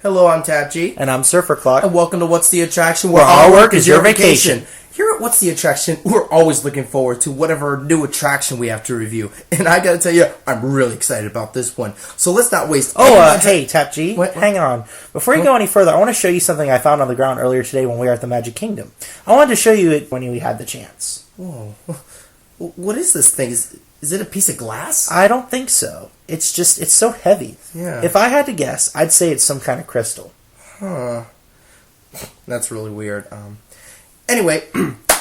Hello, I'm Tab G. And I'm Surfer Clock. And welcome to What's the Attraction, where our work is your vacation. Here at What's the Attraction, we're always looking forward to whatever new attraction we have to review. And I gotta tell you, I'm really excited about this one. So let's not waste hey, Tab G, hang on. Before you go any further, I want to show you something I found on the ground earlier today when we were at the Magic Kingdom. I wanted to show you it when we had the chance. Whoa. What is this thing? Is it a piece of glass? I don't think so. It's so heavy. Yeah. If I had to guess, I'd say it's some kind of crystal. Huh. That's really weird. Anyway,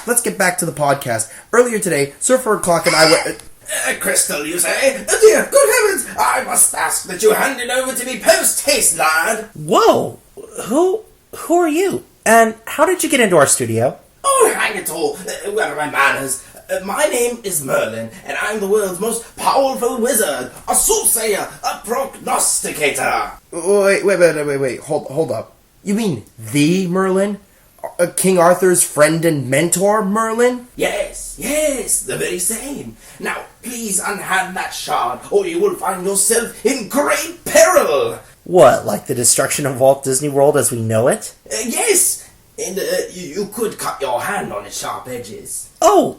let's get back to the podcast. Earlier today, Surfer Clock and I went... Crystal, you say? Oh dear, good heavens! I must ask that you hand it over to me post-haste, lad. Whoa! Who are you? And how did you get into our studio? Oh, hang it all. Where are my manners? My name is Merlin, and I'm the world's most powerful wizard, a soothsayer, a prognosticator. Wait. Hold up. You mean the Merlin? King Arthur's friend and mentor, Merlin? Yes, the very same. Now, please unhand that shard, or you will find yourself in great peril. What, like the destruction of Walt Disney World as we know it? Yes. And you could cut your hand on its sharp edges. Oh,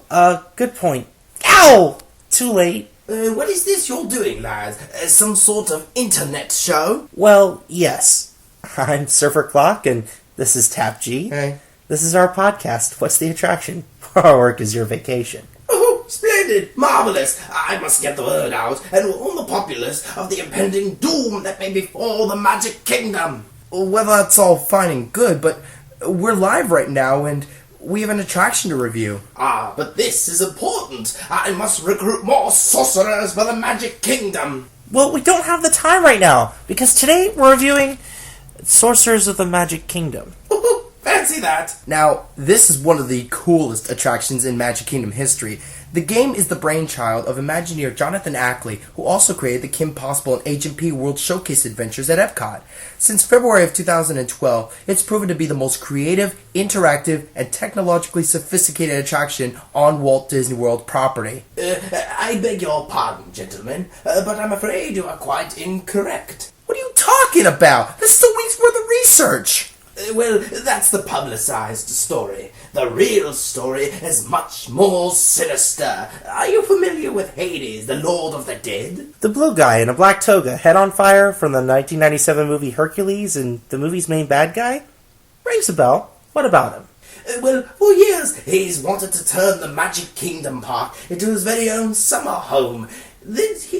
good point. Ow! Too late. What is this you're doing, lads? Some sort of internet show? Well, yes. I'm Surfer Clock, and this is Tap G. Hey. This is our podcast, What's the Attraction? Where our work is your vacation. Oh, splendid! Marvelous! I must get the word out, and warn the populace of the impending doom that may befall the Magic Kingdom. Well, that's all fine and good, but... we're live right now, and we have an attraction to review. Ah, but this is important. I must recruit more sorcerers for the Magic Kingdom. Well, we don't have the time right now, because today we're reviewing Sorcerers of the Magic Kingdom. Fancy that. Now, this is one of the coolest attractions in Magic Kingdom history. The game is the brainchild of Imagineer Jonathan Ackley, who also created the Kim Possible and Agent P World Showcase adventures at Epcot. Since February of 2012, it's proven to be the most creative, interactive, and technologically sophisticated attraction on Walt Disney World property. I beg your pardon, gentlemen, but I'm afraid you are quite incorrect. What are you talking about? This is a week's worth of research! Well, that's the publicized story. The real story is much more sinister. Are you familiar with Hades, the Lord of the Dead? The blue guy in a black toga, head on fire, from the 1997 movie Hercules, and the movie's main bad guy? Rings a bell. What about him? Well, for years, he's wanted to turn the Magic Kingdom Park into his very own summer home.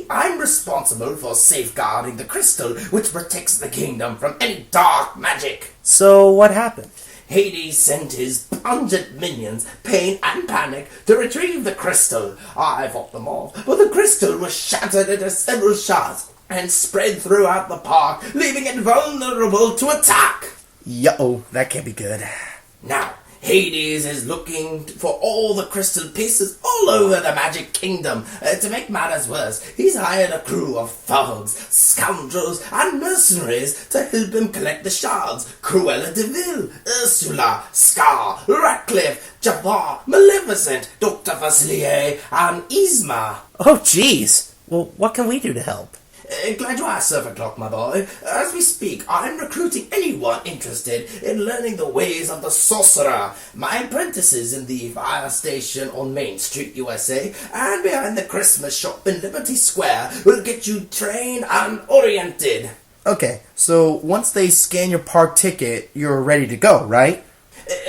I'm responsible for safeguarding the crystal which protects the kingdom from any dark magic. So, what happened? Hades sent his pungent minions, Pain and Panic, to retrieve the crystal. I fought them off, but the crystal was shattered into several shards and spread throughout the park, leaving it vulnerable to attack. Yo, that can't be good. Now, Hades is looking for all the crystal pieces all over the Magic Kingdom. To make matters worse, he's hired a crew of thugs, scoundrels, and mercenaries to help him collect the shards. Cruella de Vil, Ursula, Scar, Ratcliffe, Jafar, Maleficent, Dr. Facilier, and Yzma. Oh, jeez. Well, what can we do to help? Glad you asked, Surfer Clock, my boy. As we speak, I'm recruiting anyone interested in learning the ways of the sorcerer. My apprentices in the fire station on Main Street, USA, and behind the Christmas shop in Liberty Square will get you trained and oriented. Okay, so once they scan your park ticket, you're ready to go, right?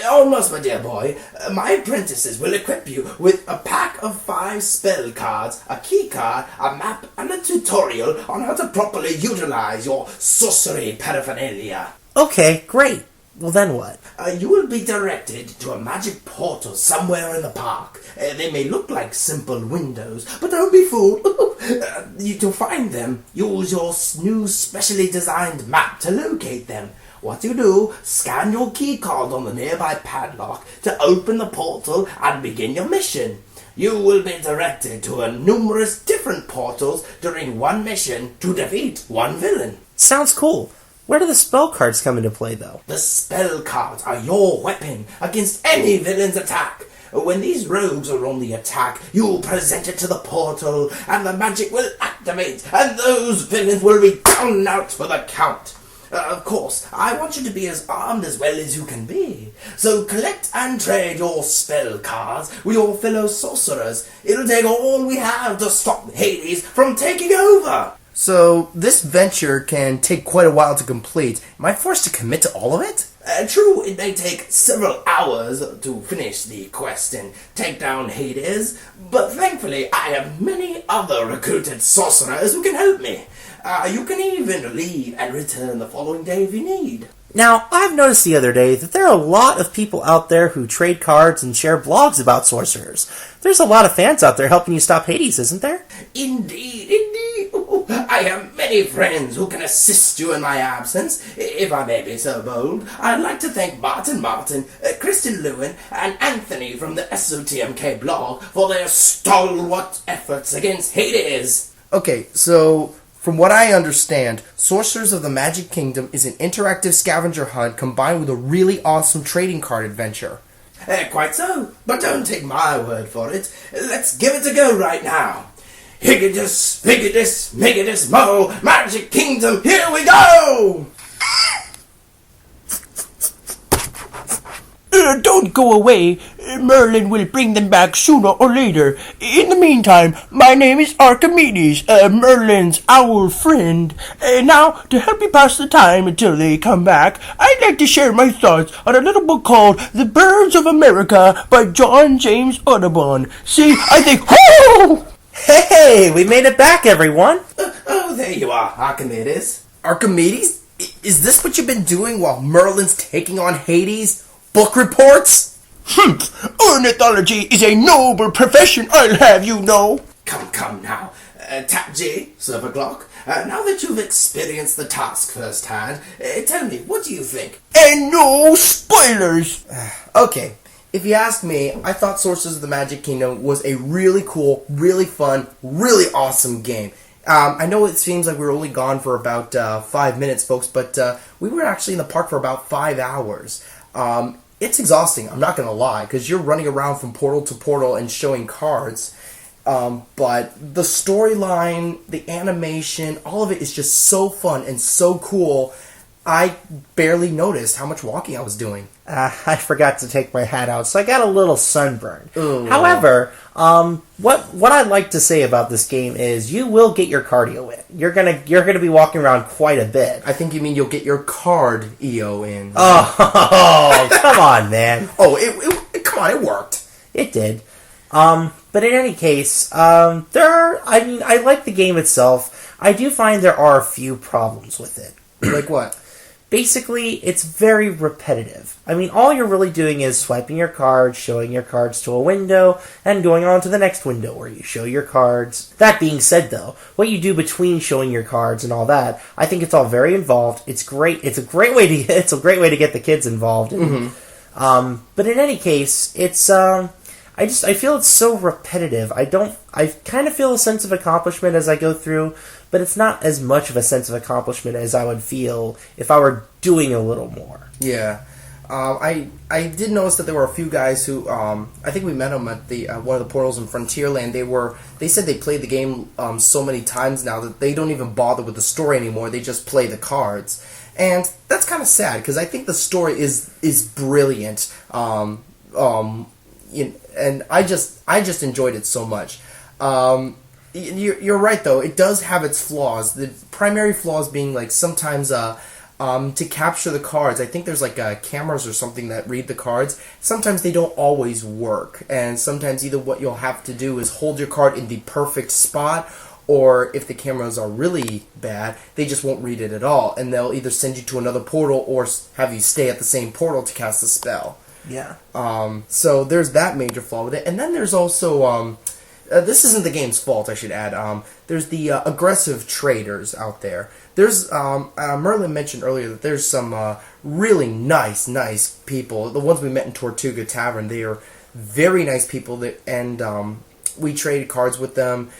Almost, my dear boy. My apprentices will equip you with a pack of 5 spell cards, a key card, a map, and a tutorial on how to properly utilize your sorcery paraphernalia. Okay, great. Well, then what? You will be directed to a magic portal somewhere in the park. They may look like simple windows, but don't be fooled. To find them, use your new specially designed map to locate them. What you do, scan your key card on the nearby padlock to open the portal and begin your mission. You will be directed to numerous different portals during one mission to defeat one villain. Sounds cool. Where do the spell cards come into play, though? The spell cards are your weapon against any villain's attack. When these rogues are on the attack, you'll present it to the portal, and the magic will activate, and those villains will be down and out for the count. Of course, I want you to be as armed as well as you can be. So collect and trade your spell cards with your fellow sorcerers. It'll take all we have to stop Hades from taking over. So, this venture can take quite a while to complete. Am I forced to commit to all of it? True, it may take several hours to finish the quest and take down Hades, but thankfully I have many other recruited sorcerers who can help me. You can even leave and return the following day if you need. Now, I've noticed the other day that there are a lot of people out there who trade cards and share blogs about sorcerers. There's a lot of fans out there helping you stop Hades, isn't there? Indeed, indeed. I have many friends who can assist you in my absence, if I may be so bold. I'd like to thank Martin, Kristen Lewin, and Anthony from the SOTMK blog for their stalwart efforts against Hades. Okay, so from what I understand, Sorcerers of the Magic Kingdom is an interactive scavenger hunt combined with a really awesome trading card adventure. Quite so, but don't take my word for it. Let's give it a go right now. Higgitus, Piggitus, Miggitus, Mo, Magic Kingdom, here we go! Don't go away. Merlin will bring them back sooner or later. In the meantime, my name is Archimedes, Merlin's owl friend. Now, to help you pass the time until they come back, I'd like to share my thoughts on a little book called The Birds of America by John James Audubon. See, I think... Whoo! Hey, we made it back, everyone! Oh, there you are, Archimedes. Archimedes? Is this what you've been doing while Merlin's taking on Hades? Book reports? Ornithology is a noble profession, I'll have you know. Come now. Tap J, server clock. Now that you've experienced the task firsthand, tell me, what do you think? And no spoilers! Okay, if you ask me, I thought Sorcerers of the Magic Kingdom was a really cool, really fun, really awesome game. I know it seems like we were only gone for about 5 minutes, folks, but we were actually in the park for about 5 hours. It's exhausting, I'm not going to lie, because you're running around from portal to portal and showing cards. But the storyline, the animation, all of it is just so fun and so cool. I barely noticed how much walking I was doing. I forgot to take my hat out, so I got a little sunburn. Ooh. However, what I'd like to say about this game is you will get your cardio in. You're gonna be walking around quite a bit. I think you mean you'll get your card EO in. Oh, come on, man. Oh, come on, it worked. It did. But in any case, I like the game itself. I do find there are a few problems with it. Like what? Basically, it's very repetitive. I mean, all you're really doing is swiping your cards, showing your cards to a window, and going on to the next window where you show your cards. That being said, though, what you do between showing your cards and all that, I think it's all very involved. It's great. It's a great way to get the kids involved. But in any case, it's I feel it's so repetitive. I kind of feel a sense of accomplishment as I go through, but it's not as much of a sense of accomplishment as I would feel if I were doing a little more. Yeah. I did notice that there were a few guys who, I think we met them at the one of the portals in Frontierland. They said they played the game so many times now that they don't even bother with the story anymore. They just play the cards. And that's kind of sad, because I think the story is brilliant. And I just enjoyed it so much. You're right, though. It does have its flaws. The primary flaws being, like, sometimes to capture the cards, I think there's like cameras or something that read the cards. Sometimes they don't always work, and sometimes either what you'll have to do is hold your card in the perfect spot, or if the cameras are really bad, they just won't read it at all, and they'll either send you to another portal or have you stay at the same portal to cast the spell. Yeah. So there's that major flaw with it, and then there's also this isn't the game's fault, I should add. There's the aggressive traders out there. There's Merlin mentioned earlier that there's some really nice people. The ones we met in Tortuga Tavern, they are very nice people, and we traded cards with them.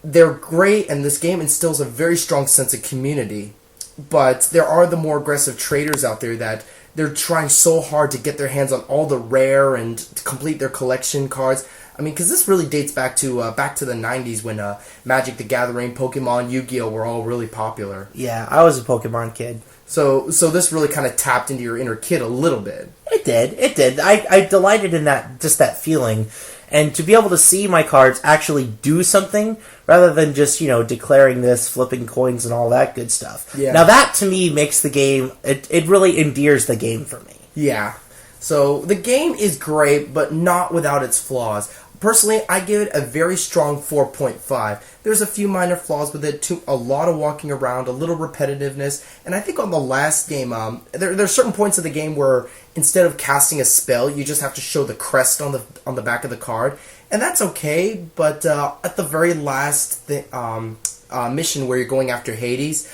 They're great, and this game instills a very strong sense of community. But there are the more aggressive traders out there that they're trying so hard to get their hands on all the rare and to complete their collection cards. I mean, because this really dates back to the 90s when Magic the Gathering, Pokemon, Yu-Gi-Oh! Were all really popular. Yeah, I was a Pokemon kid. So this really kind of tapped into your inner kid a little bit. It did. I delighted in that feeling. And to be able to see my cards actually do something, rather than just, declaring this, flipping coins and all that good stuff. Yeah. Now that, to me, makes the game, it really endears the game for me. Yeah. So the game is great, but not without its flaws. Personally, I give it a very strong 4.5. There's a few minor flaws with it, a lot of walking around, a little repetitiveness, and I think on the last game, there are certain points of the game where instead of casting a spell, you just have to show the crest on the back of the card, and that's okay. But at the very last mission where you're going after Hades,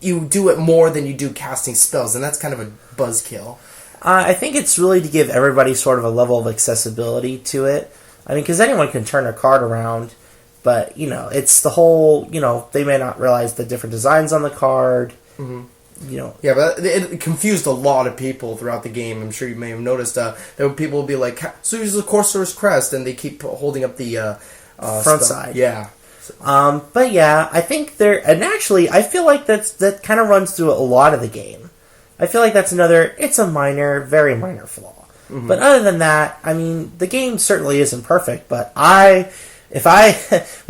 you do it more than you do casting spells, and that's kind of a buzzkill. I think it's really to give everybody sort of a level of accessibility to it. I mean, because anyone can turn a card around, but, it's the whole, they may not realize the different designs on the card, Yeah, but it confused a lot of people throughout the game. I'm sure you may have noticed that people will be like, so use the Sorcerer's Crest, and they keep holding up the front side. Yeah. But yeah, I think and actually, I feel like that kind of runs through a lot of the game. I feel like that's it's a minor, very minor flaw. Mm-hmm. But other than that, I mean, the game certainly isn't perfect, but when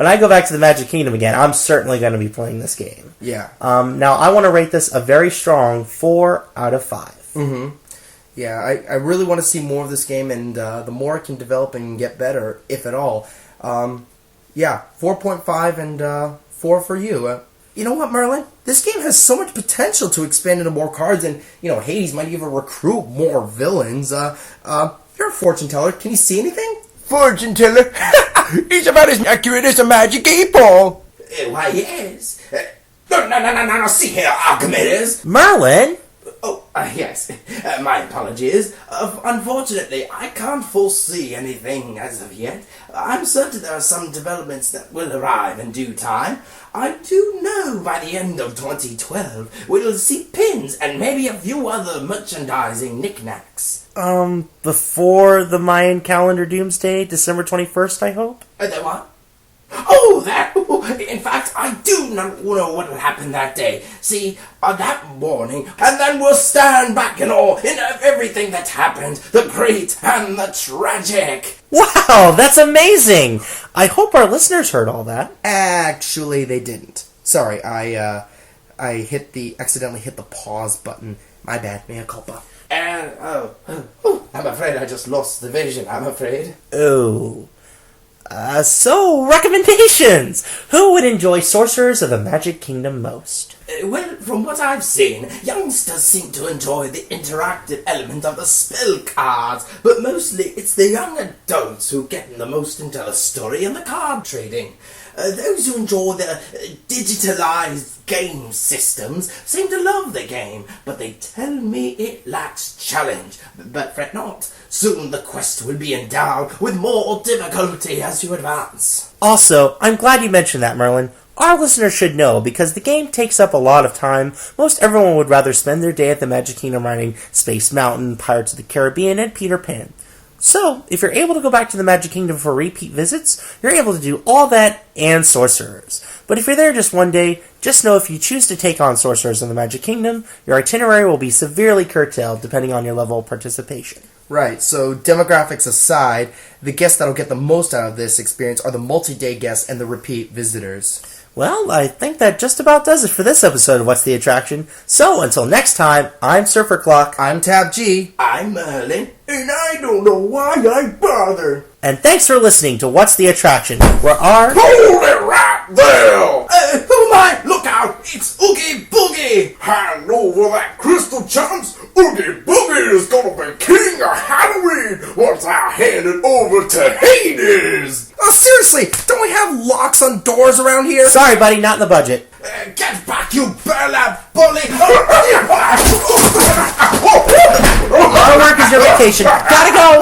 I go back to the Magic Kingdom again, I'm certainly going to be playing this game. Yeah. Now, I want to rate this a very strong 4 out of 5. Mm-hmm. Yeah, I really want to see more of this game, and the more it can develop and get better, if at all. 4.5 and 4 for you. You know what, Merlin? This game has so much potential to expand into more cards, and, Hades might even recruit more villains. You're a fortune teller. Can you see anything? Fortune teller? He's about as accurate as a magic 8-ball. Why, yes. No, see here, Archimedes. Merlin? Oh, yes. My apologies. Unfortunately, I can't foresee anything as of yet. I'm certain there are some developments that will arrive in due time. I do know by the end of 2012, we'll see pins and maybe a few other merchandising knickknacks. Before the Mayan calendar doomsday, December 21st, I hope? What? Oh, that! In fact, I do know what will happen that day. See, that morning, and then we'll stand back in awe in everything that happened, the great and the tragic. Wow, that's amazing! I hope our listeners heard all that. Actually, they didn't. Sorry, I accidentally hit the pause button. My bad, mea culpa. And, I'm afraid I just lost the vision, I'm afraid. Oh. So, recommendations! Who would enjoy Sorcerers of the Magic Kingdom most? Well, from what I've seen, youngsters seem to enjoy the interactive element of the spell cards, but mostly it's the young adults who get the most into the story and the card trading. Those who enjoy the digitalized game systems seem to love the game, but they tell me it lacks challenge. But fret not, soon the quest will be endowed with more difficulty as you advance. Also, I'm glad you mentioned that, Merlin. Our listeners should know, because the game takes up a lot of time. Most everyone would rather spend their day at the Magic Kingdom riding Space Mountain, Pirates of the Caribbean, and Peter Pan. So, if you're able to go back to the Magic Kingdom for repeat visits, you're able to do all that and Sorcerers. But if you're there just one day, just know if you choose to take on Sorcerers in the Magic Kingdom, your itinerary will be severely curtailed depending on your level of participation. Right, so demographics aside, the guests that'll get the most out of this experience are the multi-day guests and the repeat visitors. Well, I think that just about does it for this episode of What's the Attraction. So, until next time, I'm Surfer Clock. I'm Tab G. I'm Merlin, and I don't know why I bother. And thanks for listening to What's the Attraction, where our... Hold it right there! Who am I? Look out! It's Oogie Boogie! Hand over that crystal, chumps! Oogie Boogie is gonna be king of Halloween once I hand it over to Hades! Oh, seriously, don't we have locks on doors around here? Sorry, buddy, not in the budget. Get back, you burlap bully! Our work is your vacation. Gotta go!